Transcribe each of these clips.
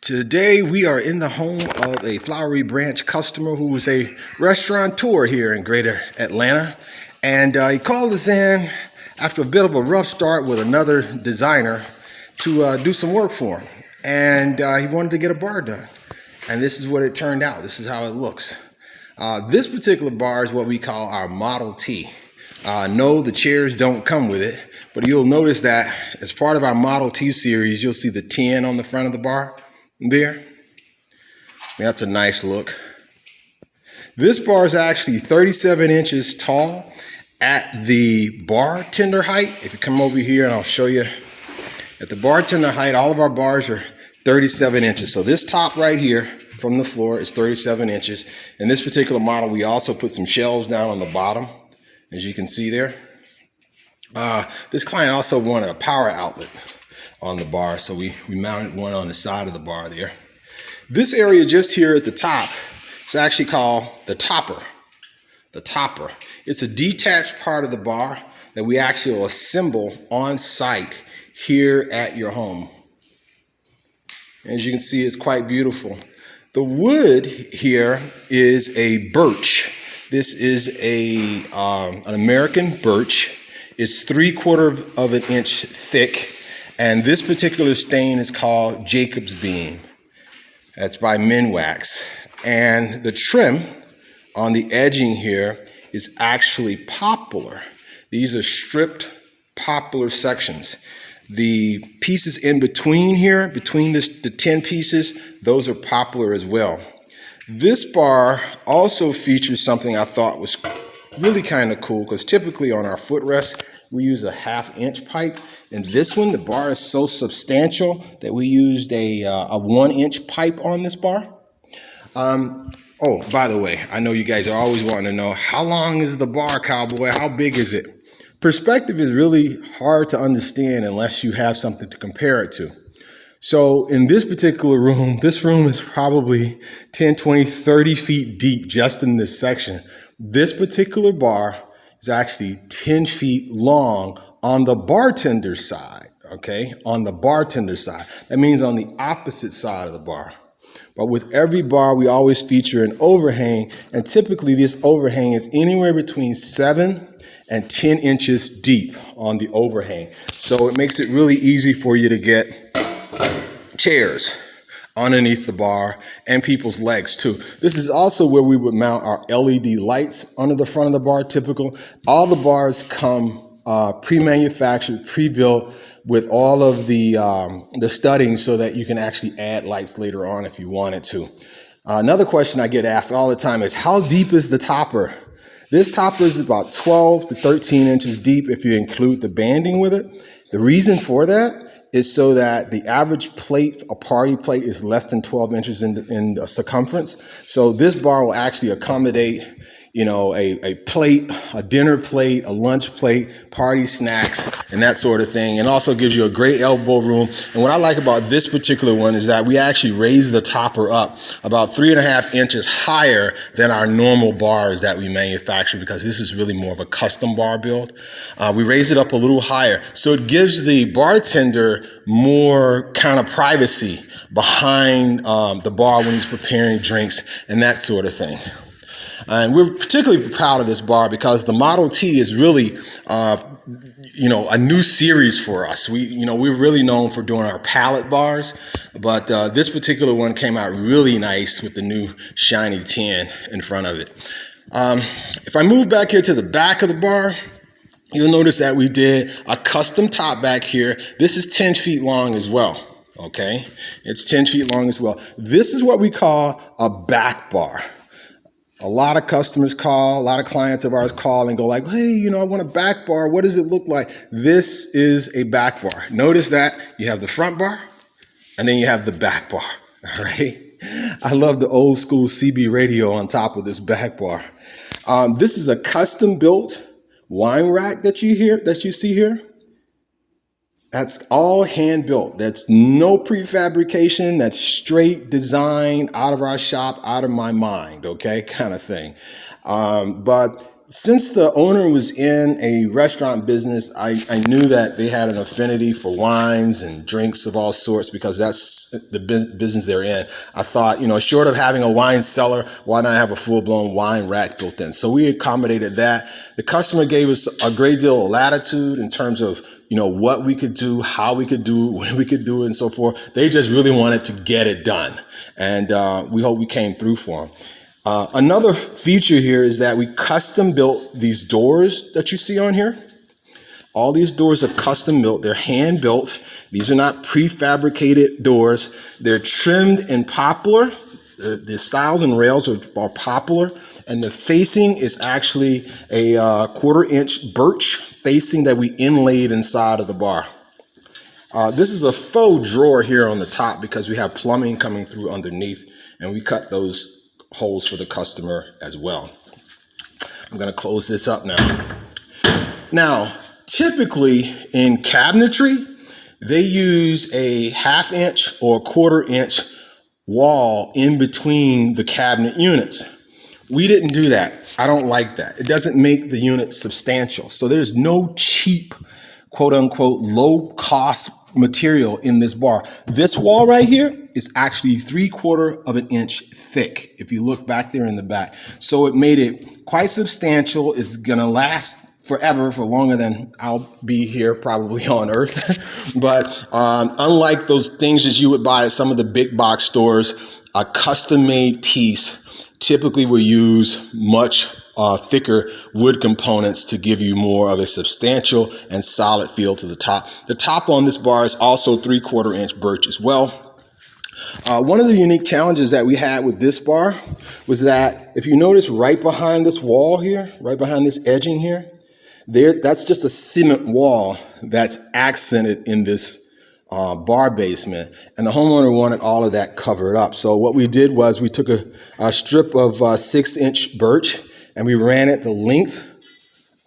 Today we are in the home of a Flowery Branch customer who is a restaurateur here in Greater Atlanta, and he called us in after a bit of a rough start with another designer to do some work for him, and he wanted to get a bar done, and this is what it turned out. This is how it looks. This particular bar is what we call our Model T. No, the chairs don't come with it, but you'll notice that as part of our Model T series, you'll see the 10 on the front of the bar there. That's a nice look. This bar is actually 37 inches tall at the bartender height. If you come over here and I'll show you at the bartender height, all of our bars are 37 inches. So this top right here from the floor is 37 inches. In this particular model, we also put some shelves down on the bottom, as you can see there. This client also wanted a power outlet on the bar, so we mounted one on the side of the bar there. This area just here at the top is actually called the topper. The topper. It's a detached part of the bar that we actually will assemble on site here at your home. As you can see, it's quite beautiful. The wood here is a birch. This is an American birch. It's 3/4 of an inch thick. And this particular stain is called Jacob's Beam. That's by Minwax. And the trim on the edging here is actually poplar. These are stripped poplar sections. The pieces in between here, between the 10 pieces, those are poplar as well. This bar also features something I thought was really kind of cool, because typically on our footrest, we use a 1/2 inch pipe. And this one, the bar is so substantial that we used a 1 inch pipe on this bar. Oh, by the way, I know you guys are always wanting to know, how long is the bar, Cowboy? How big is it? Perspective is really hard to understand unless you have something to compare it to. So in this particular room, this room is probably 10, 20, 30 feet deep just in this section. This particular bar is actually 10 feet long on the bartender side, okay? On the bartender side. That means on the opposite side of the bar. But with every bar, we always feature an overhang, and typically this overhang is anywhere between 7 and 10 inches deep on the overhang. So it makes it really easy for you to get chairs underneath the bar and people's legs too. This is also where we would mount our LED lights under the front of the bar, typical. All the bars come pre-manufactured, pre-built with all of the studding so that you can actually add lights later on if you wanted to. Another question I get asked all the time is, how deep is the topper? This topper is about 12 to 13 inches deep if you include the banding with it. The reason for that is so that the average plate, a party plate, is less than 12 inches in circumference. So this bar will actually accommodate, you know, a plate, a dinner plate, a lunch plate, party snacks, and that sort of thing. And also gives you a great elbow room. And what I like about this particular one is that we actually raise the topper up about 3.5 inches higher than our normal bars that we manufacture, because this is really more of a custom bar build. We raise it up a little higher, so it gives the bartender more kind of privacy behind the bar when he's preparing drinks and that sort of thing. And we're particularly proud of this bar because the Model T is really, a new series for us. We're really known for doing our pallet bars, but this particular one came out really nice with the new shiny 10 in front of it. If I move back here to the back of the bar, you'll notice that we did a custom top back here. This is 10 feet long as well. Okay, it's 10 feet long as well. This is what we call a back bar. A lot of customers call, a lot of clients of ours call and go like, hey, I want a back bar. What does it look like? This is a back bar. Notice that you have the front bar and then you have the back bar, all right? I love the old school CB radio on top of this back bar. This is a custom built wine rack that you see here. That's all hand built. That's no prefabrication. That's straight design out of our shop, out of my mind, okay, kind of thing. But Since the owner was in a restaurant business, I knew that they had an affinity for wines and drinks of all sorts because that's the business they're in. I thought, short of having a wine cellar, why not have a full-blown wine rack built in? So we accommodated that. The customer gave us a great deal of latitude in terms of, what we could do, how we could do it, when we could do it, and so forth. They just really wanted to get it done. And we hope we came through for them. Another feature here is that we custom built these doors that you see on here. All these doors are custom built. They're hand built. These are not prefabricated doors. They're trimmed in poplar. The stiles and rails are poplar, and the facing is actually a 1/4-inch birch facing that we inlaid inside of the bar. This is a faux drawer here on the top because we have plumbing coming through underneath, and we cut those holes for the customer as well. I'm going to close this up now. Now, typically in cabinetry, they use a 1/2 inch or 1/4 inch wall in between the cabinet units. We didn't do that. I don't like that. It doesn't make the unit substantial. So there's no cheap, quote unquote, low cost material in this bar. This wall right here is actually 3/4 of an inch thick, if you look back there in the back. So it made it quite substantial. It's gonna last forever, for longer than I'll be here probably on earth. But unlike those things that you would buy at some of the big box stores, a custom made piece typically will use much thicker wood components to give you more of a substantial and solid feel to the top. The top on this bar is also 3/4 inch birch as well. One of the unique challenges that we had with this bar was that if you notice right behind this wall here, right behind this edging here, that's just a cement wall that's accented in this bar basement, and the homeowner wanted all of that covered up. So what we did was we took a strip of 6-inch birch and we ran it the length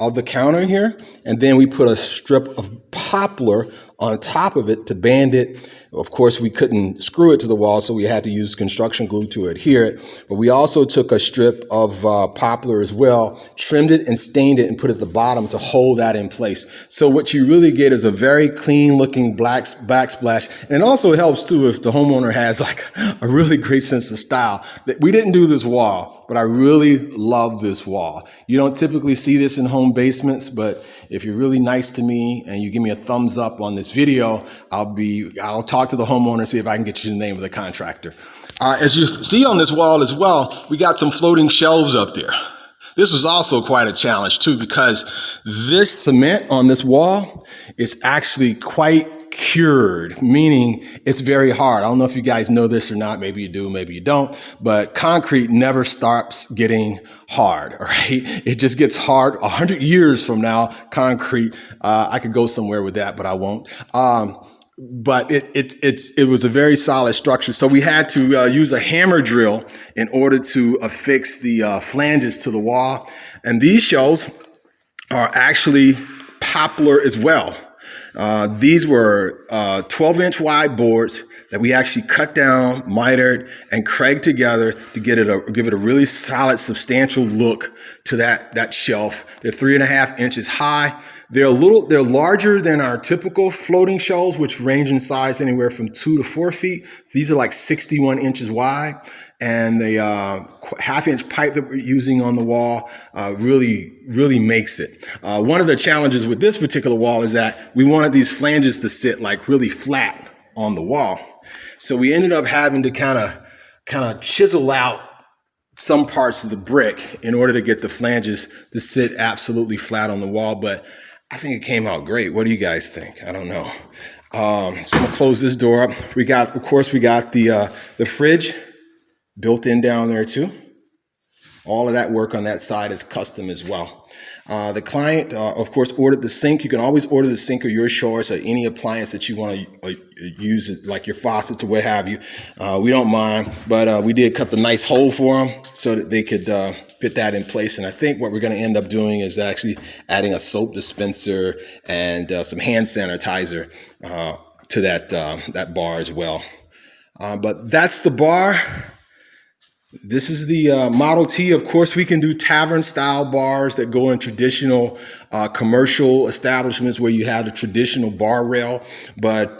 of the counter here, and then we put a strip of poplar on top of it to band it. Of course, we couldn't screw it to the wall, so we had to use construction glue to adhere it. But we also took a strip of poplar as well, trimmed it and stained it and put it at the bottom to hold that in place. So what you really get is a very clean looking black backsplash. And it also helps too if the homeowner has like a really great sense of style. We didn't do this wall, but I really love this wall. You don't typically see this in home basements, but if you're really nice to me and you give me a thumbs up on this video, I'll talk to the homeowner and see if I can get you the name of the contractor. As you see on this wall as well, we got some floating shelves up there. This was also quite a challenge too, because this cement on this wall is actually quite cured, meaning it's very hard. I don't know if you guys know this or not. Maybe you do, maybe you don't, but concrete never stops getting hard, all right? It just gets hard. 100 years from now, concrete, I could go somewhere with that, but I won't. But it was a very solid structure. So we had to use a hammer drill in order to affix the flanges to the wall. And these shelves are actually poplar as well. These were 12-inch wide boards that we actually cut down, mitered, and cragged together to give it a really solid, substantial look to that shelf. They're 3.5 inches high. They're larger than our typical floating shelves, which range in size anywhere from 2 to 4 feet. These are like 61 inches wide. And the 1/2-inch pipe that we're using on the wall really makes it. One of the challenges with this particular wall is that we wanted these flanges to sit like really flat on the wall. So we ended up having to kind of chisel out some parts of the brick in order to get the flanges to sit absolutely flat on the wall. But I think it came out great. What do you guys think? I don't know. So I'm gonna close this door up. Of course, we got the fridge built in down there too. All of that work on that side is custom as well. The client, of course, ordered the sink. You can always order the sink or your choice or any appliance that you want to use, like your faucets or what have you. We don't mind, but we did cut the nice hole for them so that they could fit that in place. And I think what we're going to end up doing is actually adding a soap dispenser and some hand sanitizer to that bar as well. But that's the bar. This is the Model T. Of course, we can do tavern style bars that go in traditional commercial establishments where you have the traditional bar rail. But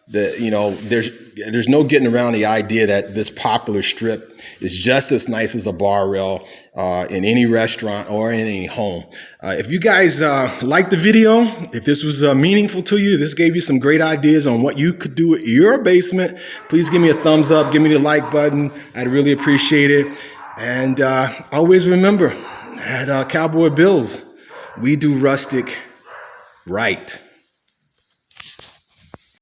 there's no getting around the idea that this popular strip is just as nice as a bar rail in any restaurant or in any home. If you guys liked the video, if this was meaningful to you, this gave you some great ideas on what you could do at your basement, please give me a thumbs up, give me the like button. I'd really appreciate it. And always remember, at Cowboy Builds, we do rustic right.